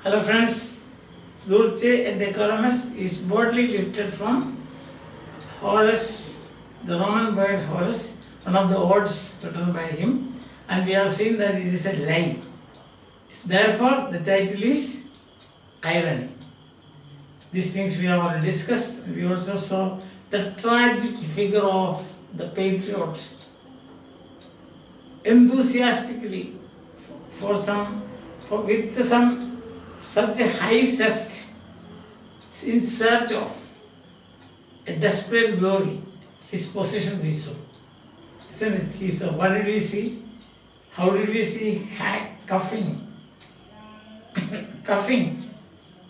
Hello friends, Dulce and Decorum is boldly lifted from Horace, the Roman poet Horace, one of the odes written by him, and we have seen that it is a lie. Therefore, the title is irony. These things we have already discussed. We also saw the tragic figure of the patriot enthusiastically with such a high zest in search of a desperate glory. His position we saw. Isn't it? He saw. What did we see? How did we see? Cuffing. Cuffing.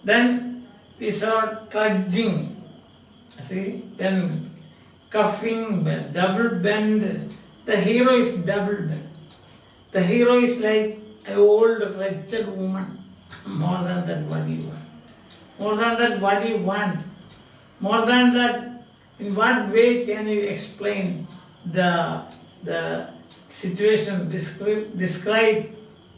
Then we saw trudging. See? Then cuffing, double bend. The hero is double bend. The hero is like an old wretched woman. More than that, what do you want? More than that, what do you want? More than that, in what way can you explain the situation, describe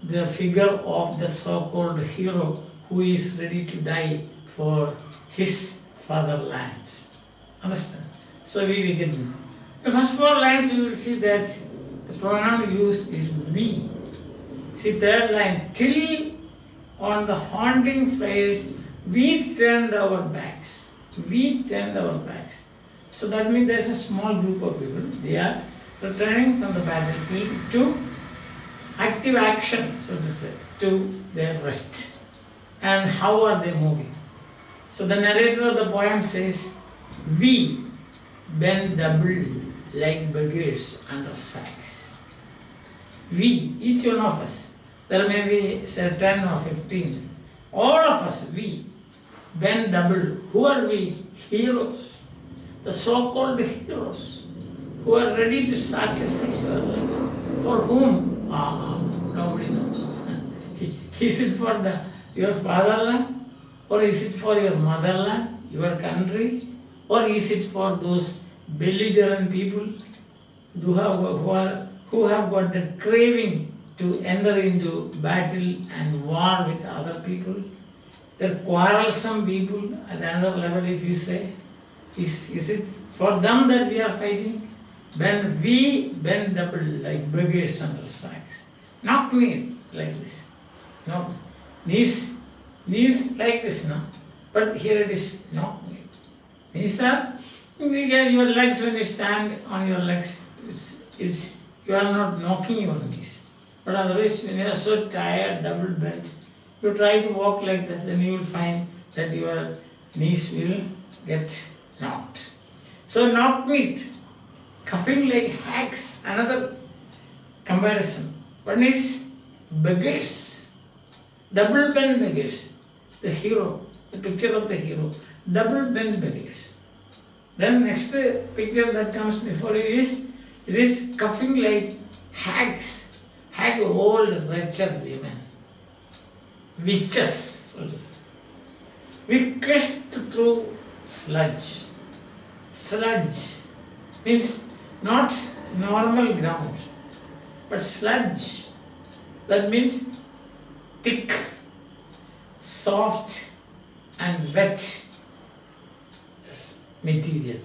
the figure of the so-called hero who is ready to die for his fatherland? Understand? So we begin. The first 4 lines we will see that the pronoun used is we. See, third line, till on the haunting flares, we turned our backs. We turned our backs. So that means there's a small group of people. They are returning from the battlefield to active action, so to say, to their rest. And how are they moving? So the narrator of the poem says, we bend double like beggars under sacks. We, each one of us, there may be say 10 or 15, all of us, we bend double. Who are we? Heroes. The so-called heroes who are ready to sacrifice their life. For whom? Nobody knows. Is it for your fatherland? Or is it for your motherland, your country? Or is it for those belligerent people who have got the craving to enter into battle and war with other people? They're quarrelsome people at another level, if you say. Is it for them that we are fighting? We bend double like beggars under sacks. Knock me like this. No. Knees like this now. But here it is knock me. Knees are, your legs, when you stand on your legs, you are not knocking your knees. But otherwise, when you are so tired, double bent, you try to walk like this, then you will find that your knees will get knocked. So knock meat, cuffing like hags, another comparison. One is beggars, double bent beggars, the hero, the picture of the hero, double bent beggars. Then next picture that comes before you is cuffing like hags. Hag, old wretched women, witches, so to say. We crashed through sludge. Sludge means not normal ground, but sludge. That means thick, soft, and wet material.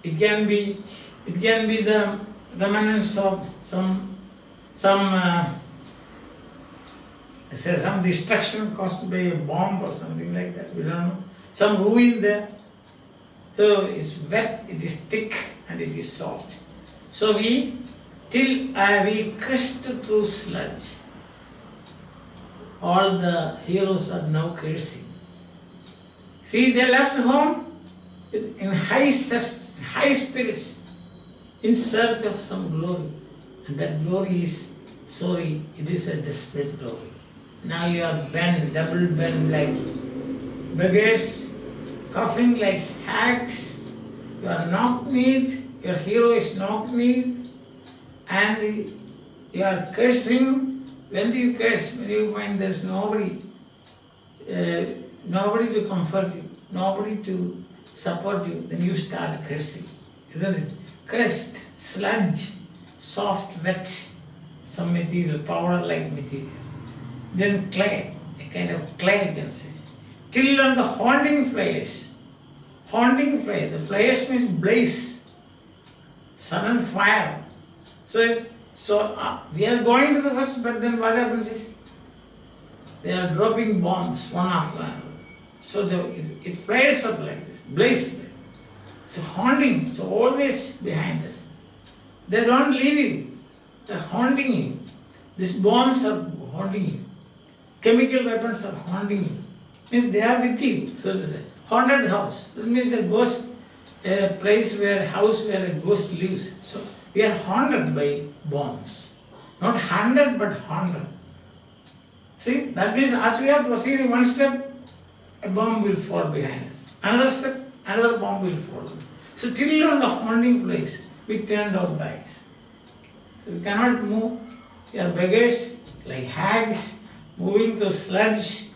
It can be the remnants of some destruction caused by a bomb or something like that. We don't know. Some ruin there. So it's wet, it is thick, and it is soft. So we cursed through sludge. All the heroes are now cursing. See, they left home in high spirits, in search of some glory. And that glory is, it is a desperate glory. Now you are double bent like beggars, coughing like hags, you are knock-kneed, your hero is knock-kneed, and you are cursing. When do you curse? When you find there is nobody to comfort you, nobody to support you, then you start cursing, isn't it? Cursed, sludge, soft, wet, some material, powder-like material. Then clay. a kind of clay, you can say. Till on the haunting flares. Haunting flare. The flares means blaze, sudden fire. So we are going to the first, but then what happens is they are dropping bombs one after another. So it flares up like this, blaze. So haunting, so always behind us. They don't leave you, they are haunting you. These bombs are haunting you. Chemical weapons are haunting you. Means they are with you, so to say. Haunted house. That means a ghost, a place where, house where a ghost lives. So we are haunted by bombs. Not haunted, but haunted. See, that means as we are proceeding one step, a bomb will fall behind us. Another step, another bomb will fall. So till on the haunting place, we turned our backs. So we cannot move. We are beggars, like hags, moving through sludge,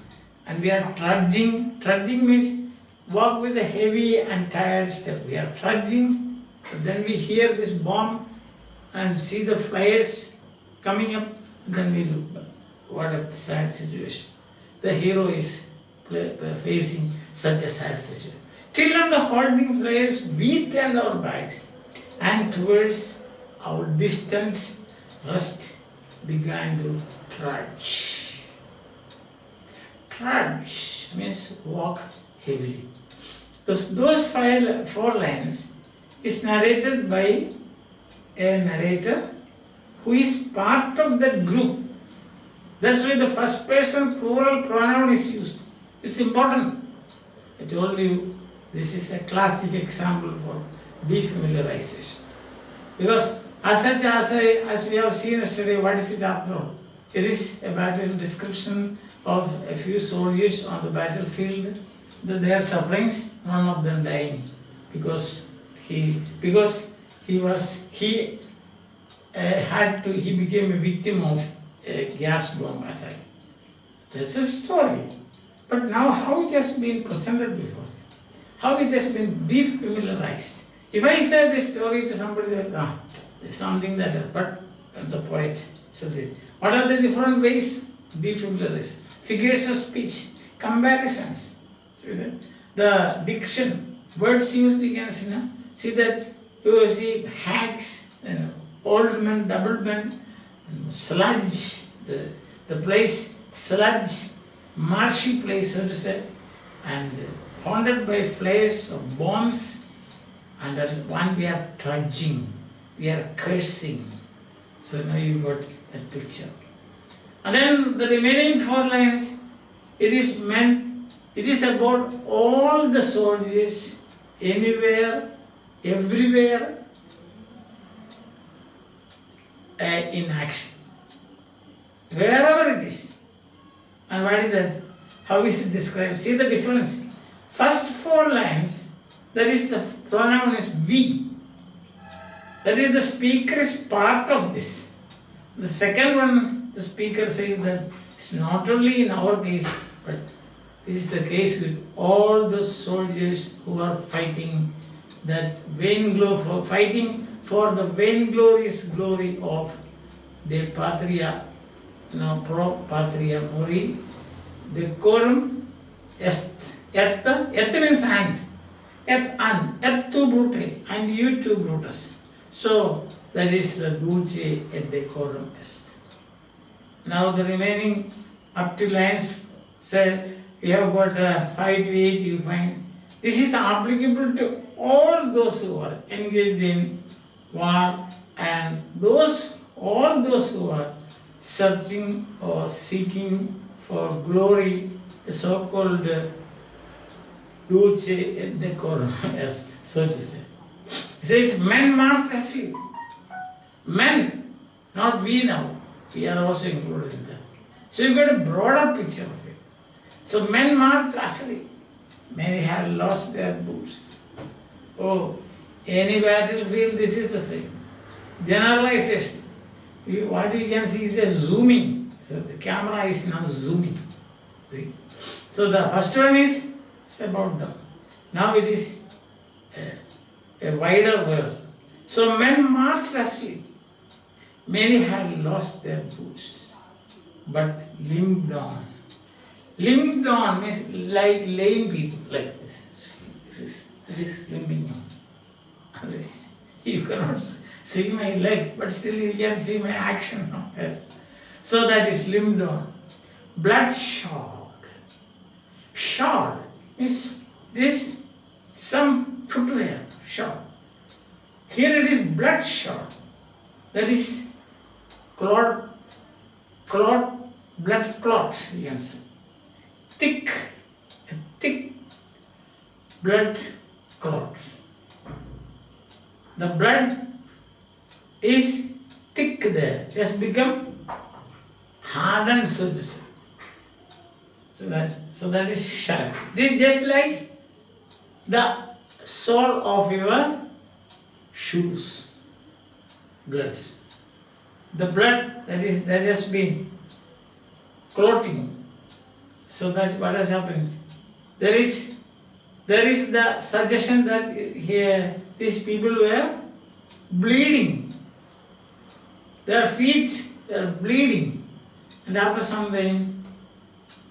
and we are trudging. Trudging means walk with a heavy and tired step. We are trudging, but then we hear this bomb and see the flares coming up, then we look back. What a sad situation. The hero is facing such a sad situation. Till on the haunting flares, we turned our backs, and towards our distant rest began to trudge. Trudge means walk heavily. Those four lines is narrated by a narrator who is part of that group. That's why the first person plural pronoun is used. It's important. I told you this is a classic example for defamiliarization. Because as we have seen yesterday, what is it after all? It is a battle description of a few soldiers on the battlefield, their sufferings, none of them dying, because he became a victim of a gas bomb attack. That's a story. But now how it has been presented before, how it has been defamiliarized. If I say this story to somebody, they will there's something that, but the poets. So what are the different ways? Defamiliarize. Figures of speech, comparisons. See that? The diction, words used, you can see that you see hags, old men, double men, sludge, the place, sludge, marshy place, so to say, and haunted by flares of bombs, and that is one we are trudging, we are cursing. So now you got that picture. And then the remaining four lines, it is about all the soldiers, anywhere, everywhere, in action. Wherever it is. And what is that? How is it described? See the difference. First four lines, that is the pronoun is we. That is the speaker is part of this. The second one, the speaker says that it's not only in our case, but this is the case with all those soldiers who are fighting that fighting for the vainglorious glory of their patria, pro patria mori, decorum est. Et means hands. Et tu brute, and you too, Brutus. So that is Dulce et decorum est. Now the remaining up to lines say we have got 5 to 8, you find. This is applicable to all those who are engaged in war and all those who are searching or seeking for glory, the so-called Dulce et decorum est, so to say. It says men march asleep. Men, not we now. We are also included in that. So you got a broader picture of it. So men march asleep. Many have lost their boots. Oh, any battlefield, this is the same. Generalization. What you can see is a zooming. So the camera is now zooming. See? So the first one is about them. Now it is a wider world. So men marched asleep. Many had lost their boots, but limped on. Limped on means like lame people, like this. This is limping on. You cannot see my leg, but still you can see my action. Yes. So that is limped on. Bloodshot. Shod means this some footwear. Shod. Here it is bloodshot. That is blood clot, you can say. Thick blood clot. The blood is thick there. It has become hardened, so to say. So that is sharp. This is just like the sole of your shoes. Blood. The blood that has been clotting. So that what has happened? There is the suggestion that here these people were bleeding. Their feet were bleeding, and after some time,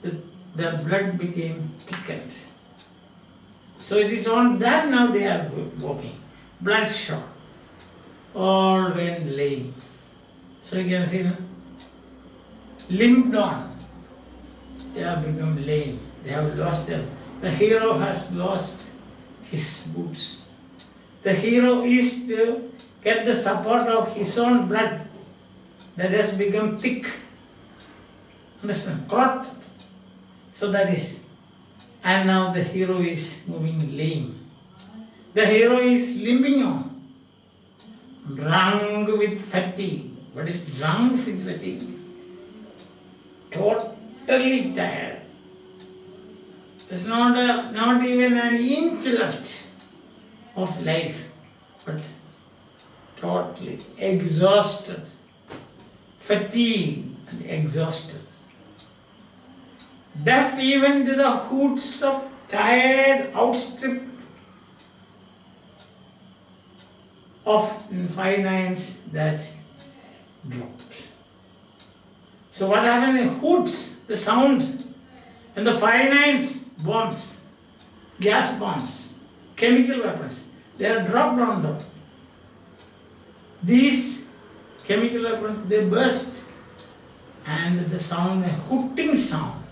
the blood became thickened. So it is on that now they are walking. Bloodshot, or when laying. So you can see, limped on. They have become lame. They have lost them. The hero has lost his boots. The hero is to get the support of his own blood that has become thick. Understand? Clot. So that is. And now the hero is moving lame. The hero is limping on. Drunk with fatigue. What is drunk with fatigue? Totally tired. There's not even an inch left of life, but totally exhausted, fatigued and exhausted. Deaf even to the hoots of tired, outstripped of finance that dropped. So what happened in hoots, the sound, and the finance bombs, gas bombs, chemical weapons, they are dropped on them. These chemical weapons, they burst, and the sound, a hooting sound,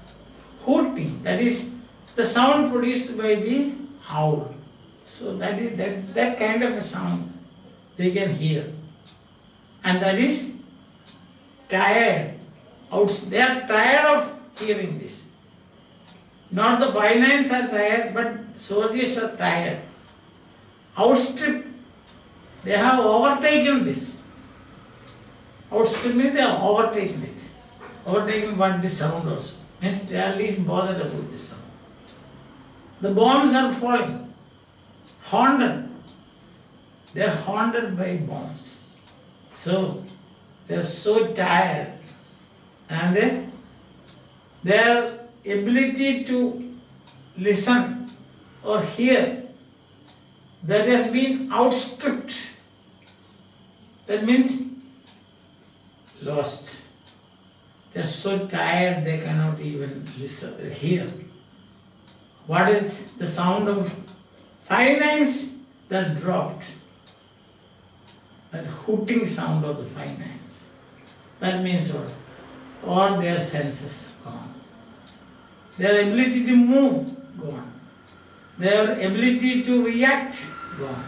hooting, that is the sound produced by the owl. So that is that kind of a sound they can hear, and that is tired. They are tired of hearing this. Not the finance are tired, but soldiers are tired. Outstrip, they have overtaken this. Outstrip means they have overtaken it. Overtaken what this sound also. Means they are at least bothered about this sound. The bombs are falling. Haunted. They are haunted by bombs. So they are so tired, and their ability to listen or hear, that has been outstripped. That means lost. They are so tired they cannot even listen, hear. What is the sound of finance that dropped? That hooting sound of the finance. That means what? All their senses gone. Their ability to move, gone. Their ability to react, gone.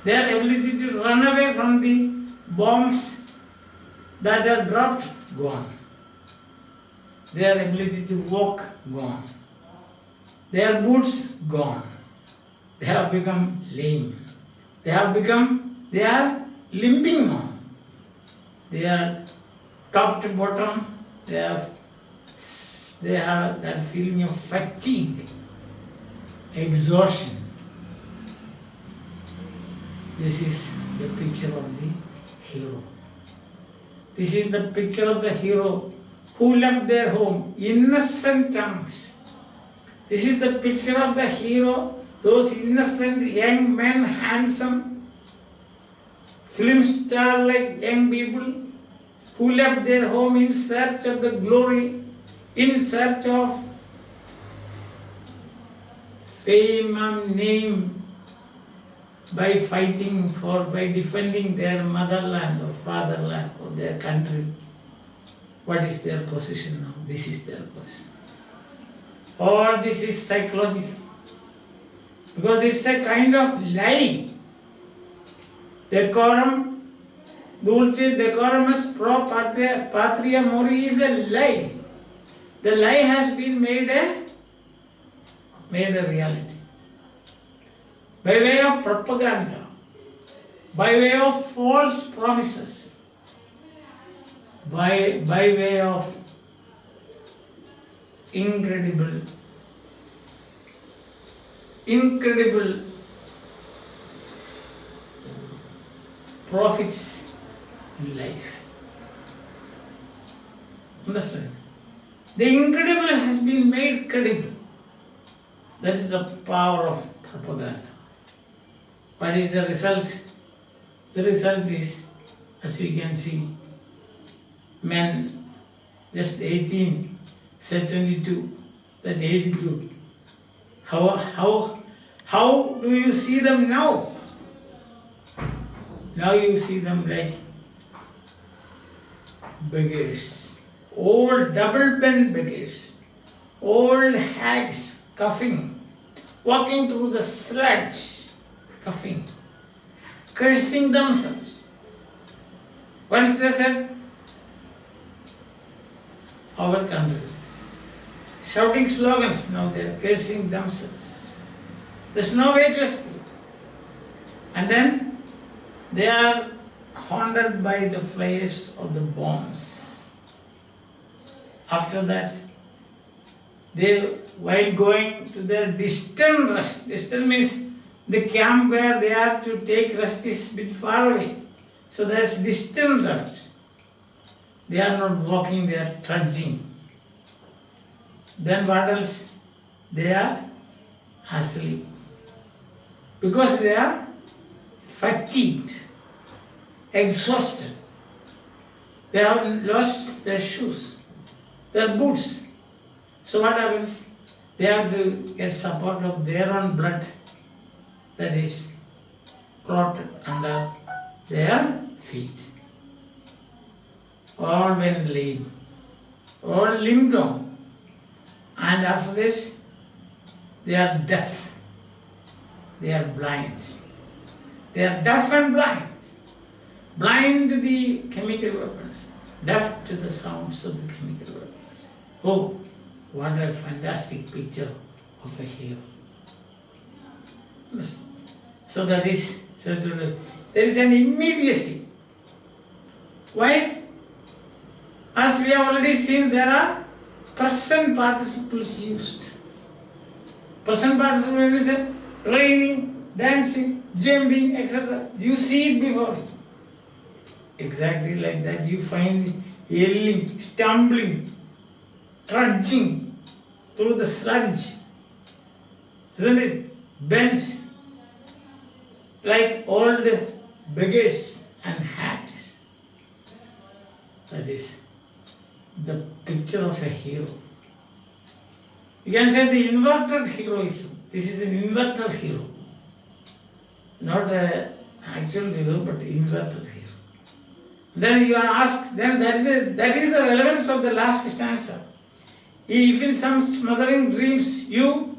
Their ability to run away from the bombs that are dropped, gone. Their ability to walk, gone. Their boots, gone. They have become lame. They are limping on. They are top to bottom. They have that feeling of fatigue, exhaustion. This is the picture of the hero. This is the picture of the hero who left their home, innocent tongues. This is the picture of the hero, those innocent young men, handsome, film star-like young people who left their home in search of the glory, in search of fame and name by fighting by defending their motherland or fatherland or their country. What is their position now? This is their position. Or this is psychological. Because it's a kind of lie. Decorum, Dulce, decorumus pro patria mori is a lie. The lie has been made a reality. By way of propaganda, by way of false promises, by way of incredible profits in life. Understand? The incredible has been made credible. That is the power of propaganda. What is the result? The result is, as you can see, men just 18, say 22, that age group. How do you see them now? Now you see them like beggars, old double-bent beggars, old hags coughing, walking through the sludge, coughing, cursing themselves. Once they said, our country, shouting slogans, now they are cursing themselves. There's no way to escape. And then they are haunted by the flares of the bombs. After that, they, while going to their distant rest, distant means the camp where they are to take rest is a bit far away. So there's distant rest. They are not walking, they are trudging. Then what else? They are asleep. Because they are fatigued, exhausted. They have lost their shoes, their boots. So what happens? They have to get support of their own blood that is clotted under their feet. All went lame, all limped on. And after this, they are deaf, they are blind. They are deaf and blind. Blind to the chemical weapons, deaf to the sounds of the chemical weapons. Oh, what a fantastic picture of a hero. So that is, there is an immediacy. Why? As we have already seen, there are present participles used. Present participle is raining, dancing, jumping, etc. You see it before you. Exactly like that, you find yelling, stumbling, trudging through the sludge. Isn't it? Bends like old beggars and hags. That is the picture of a hero. You can say the inverted heroism. This is an inverted hero. Not an actual hero, but inverted hero. Then you are asked, then that is the relevance of the last stanza. If in some smothering dreams you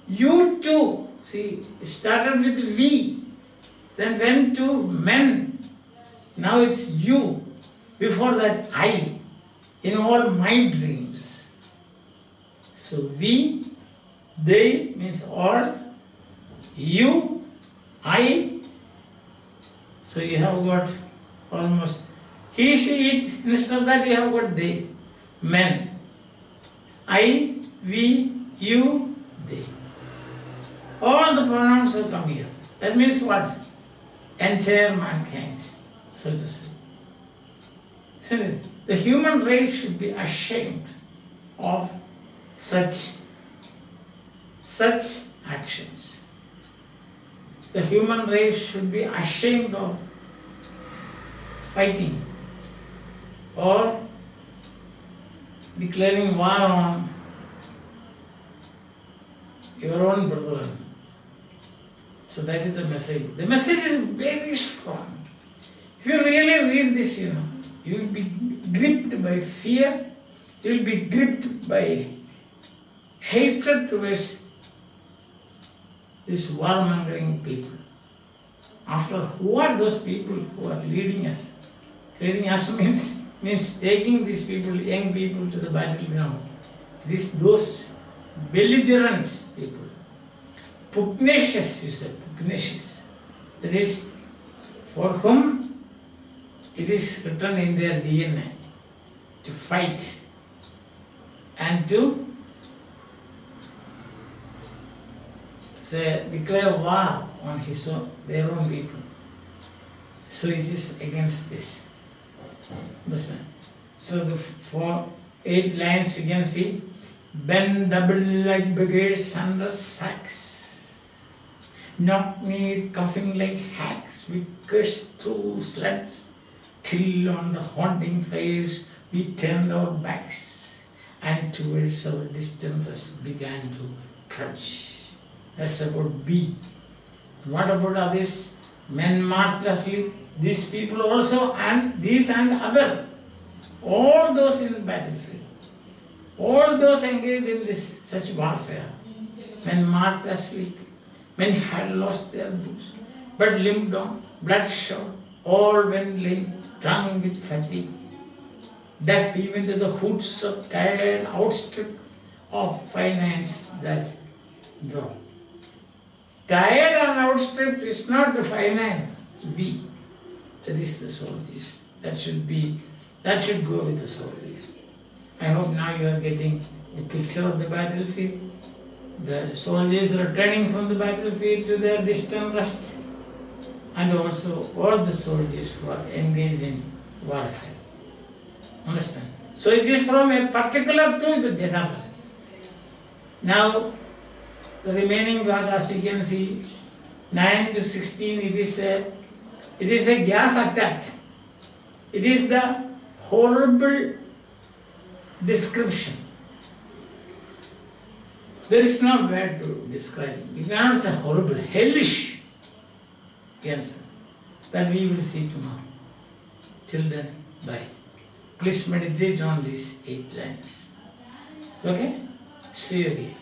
too, see, it started with we, then went to men, now it's you, before that I, in all my dreams. So we, they means all, you, I, so you have got almost he, she, it, instead of that you have got they, men. I, we, you, they. All the pronouns have come here. That means what? Entire mankind, so to say. So the human race should be ashamed of such actions. The human race should be ashamed of fighting or declaring war on your own brethren. So that is the message. The message is very strong. If you really read this, you will be gripped by fear, you will be gripped by hatred towards these warmongering people. After who are those people who are leading us? Leading us means taking these people, young people to the battleground. It is those belligerent people. Pugnacious, you said, pugnacious. That is, for whom it is written in their DNA to fight and to declare war on their own people. So it is against this. Listen. So for 8 lines you can see, bend double like beggars under sacks. Knock-kneed, coughing like hacks, we cursed through sludge, till on the haunting fires we turned our backs, and towards our distant rest began to trudge. That's about B. What about others? Men marched asleep, these people also, and these and other. All those in the battlefield, all those engaged in such warfare, men marched asleep. Many had lost their boots, but limped on, bloodshot, all went limp, drunk with fatigue, deaf even to the hoots of tired outstrip of finance that drop. Tired and outstripped is not the finance, it's B. That is the soldiers. That should go with the soldiers. I hope now you are getting the picture of the battlefield. The soldiers returning from the battlefield to their distant rest, and also all the soldiers who are engaged in warfare. Understand? So it is from a particular to the general. Now, the remaining part, as you can see, 9 to 16, it is a gas attack. It is the horrible description. There is no word to describe it. You cannot say horrible, hellish cancer. That we will see tomorrow. Till then, bye. Please meditate on these 8 lines. Okay? See you again.